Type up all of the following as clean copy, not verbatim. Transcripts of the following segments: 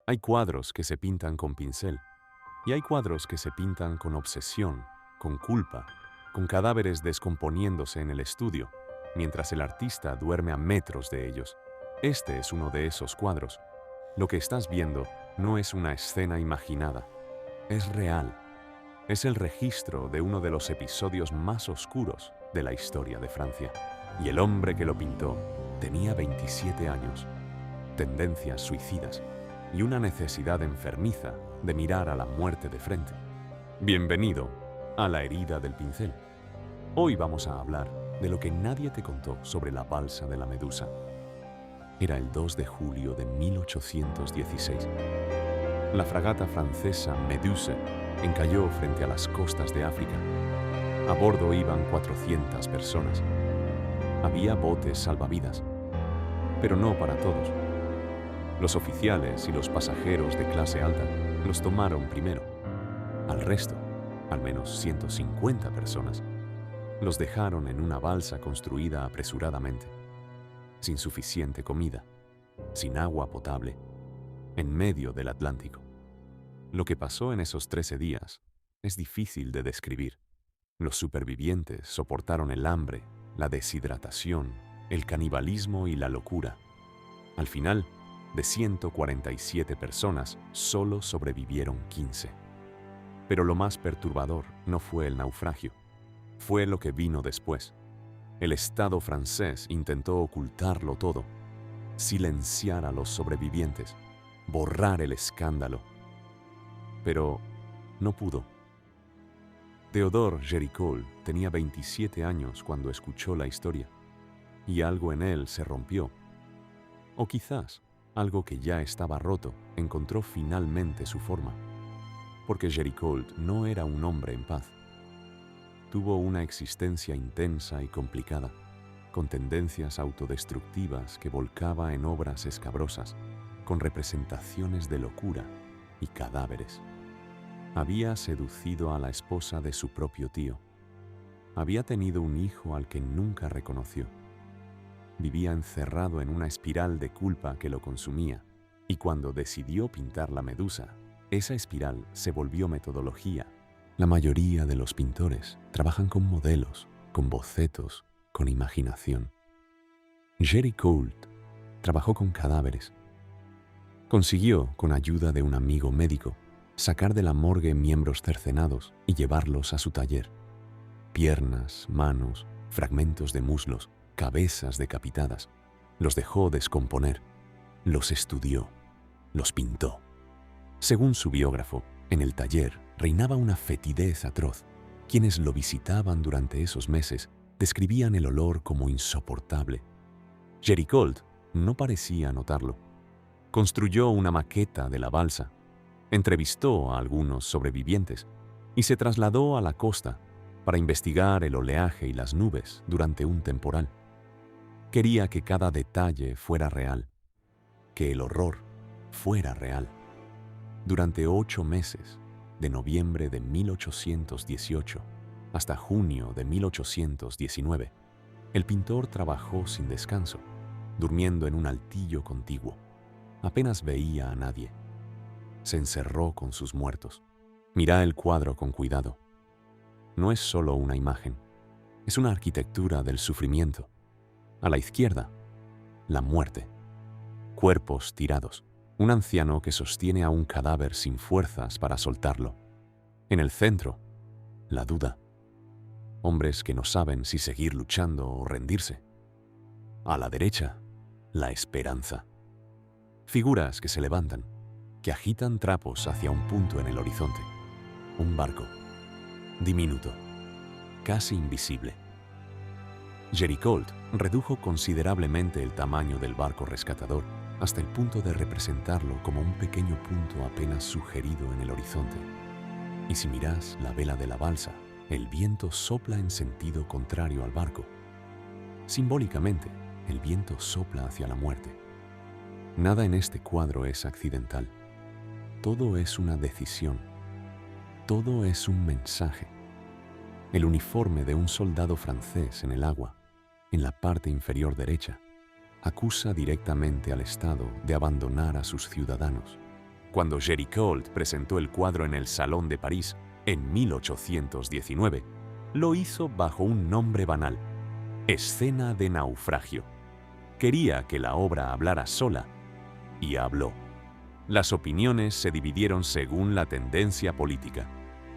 Hay cuadros que se pintan con pincel y hay cuadros que se pintan con obsesión, con culpa, con cadáveres descomponiéndose en el estudio, mientras el artista duerme a metros de ellos. Este es uno de esos cuadros. Lo que estás viendo no es una escena imaginada, es real. Es el registro de uno de los episodios más oscuros de la historia de Francia. Y el hombre que lo pintó tenía 27 años, tendencias suicidas y una necesidad enfermiza de mirar a la muerte de frente. Bienvenido a La herida del pincel. Hoy vamos a hablar de lo que nadie te contó sobre la balsa de la Medusa. Era el 2 de julio de 1816. La fragata francesa Méduse encalló frente a las costas de África. A bordo iban 400 personas. Había botes salvavidas, pero no para todos. Los oficiales y los pasajeros de clase alta los tomaron primero. Al resto, al menos 150 personas, los dejaron en una balsa construida apresuradamente, sin suficiente comida, sin agua potable, en medio del Atlántico. Lo que pasó en esos 13 días es difícil de describir. Los supervivientes soportaron el hambre, la deshidratación, el canibalismo y la locura. Al final, de 147 personas, solo sobrevivieron 15. Pero lo más perturbador no fue el naufragio, fue lo que vino después. El Estado francés intentó ocultarlo todo, silenciar a los sobrevivientes, borrar el escándalo. Pero no pudo. Théodore Géricault tenía 27 años cuando escuchó la historia, y algo en él se rompió. O quizás algo que ya estaba roto encontró finalmente su forma, porque Géricault no era un hombre en paz. Tuvo una existencia intensa y complicada, con tendencias autodestructivas que volcaba en obras escabrosas, con representaciones de locura y cadáveres. Había seducido a la esposa de su propio tío. Había tenido un hijo al que nunca reconoció. Vivía encerrado en una espiral de culpa que lo consumía, y cuando decidió pintar la Medusa, esa espiral se volvió metodología. La mayoría de los pintores trabajan con modelos, con bocetos, con imaginación. Géricault trabajó con cadáveres. Consiguió, con ayuda de un amigo médico, sacar de la morgue miembros cercenados y llevarlos a su taller. Piernas, manos, fragmentos de muslos, cabezas decapitadas. Los dejó descomponer, los estudió, los pintó. Según su biógrafo, en el taller reinaba una fetidez atroz. Quienes lo visitaban durante esos meses describían el olor como insoportable. Géricault no parecía notarlo. Construyó una maqueta de la balsa, entrevistó a algunos sobrevivientes y se trasladó a la costa para investigar el oleaje y las nubes durante un temporal. Quería que cada detalle fuera real, que el horror fuera real. Durante 8 meses, de noviembre de 1818 hasta junio de 1819, el pintor trabajó sin descanso, durmiendo en un altillo contiguo. Apenas veía a nadie. Se encerró con sus muertos. Mira el cuadro con cuidado. No es solo una imagen, es una arquitectura del sufrimiento. A la izquierda, la muerte. Cuerpos tirados. Un anciano que sostiene a un cadáver sin fuerzas para soltarlo. En el centro, la duda. Hombres que no saben si seguir luchando o rendirse. A la derecha, la esperanza. Figuras que se levantan, que agitan trapos hacia un punto en el horizonte. Un barco, diminuto, casi invisible. Géricault redujo considerablemente el tamaño del barco rescatador hasta el punto de representarlo como un pequeño punto apenas sugerido en el horizonte. Y si miras la vela de la balsa, el viento sopla en sentido contrario al barco. Simbólicamente, el viento sopla hacia la muerte. Nada en este cuadro es accidental. Todo es una decisión. Todo es un mensaje. El uniforme de un soldado francés en el agua, en la parte inferior derecha, acusa directamente al Estado de abandonar a sus ciudadanos. Cuando Géricault presentó el cuadro en el Salón de París en 1819, lo hizo bajo un nombre banal: Escena de naufragio. Quería que la obra hablara sola, y habló. Las opiniones se dividieron según la tendencia política.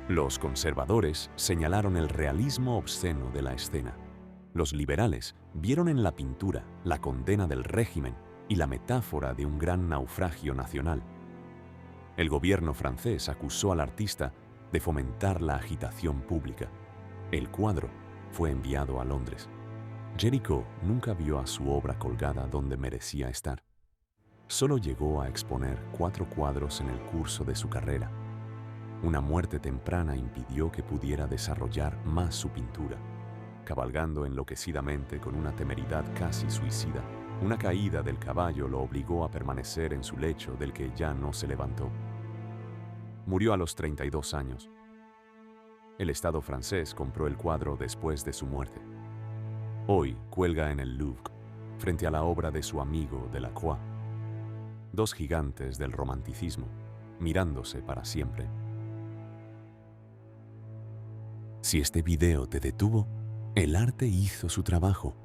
Los conservadores señalaron el realismo obsceno de la escena. Los liberales vieron en la pintura la condena del régimen y la metáfora de un gran naufragio nacional. El gobierno francés acusó al artista de fomentar la agitación pública. El cuadro fue enviado a Londres. Géricault nunca vio a su obra colgada donde merecía estar. Solo llegó a exponer 4 cuadros en el curso de su carrera. Una muerte temprana impidió que pudiera desarrollar más su pintura. Cabalgando enloquecidamente con una temeridad casi suicida, una caída del caballo lo obligó a permanecer en su lecho del que ya no se levantó. Murió a los 32 años. El Estado francés compró el cuadro después de su muerte. Hoy cuelga en el Louvre, frente a la obra de su amigo Delacroix. 2 gigantes del romanticismo, mirándose para siempre. Si este video te detuvo, el arte hizo su trabajo.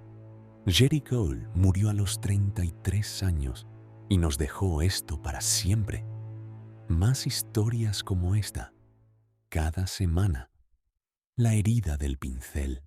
Géricault murió a los 33 años y nos dejó esto para siempre. Más historias como esta, cada semana. La herida del pincel.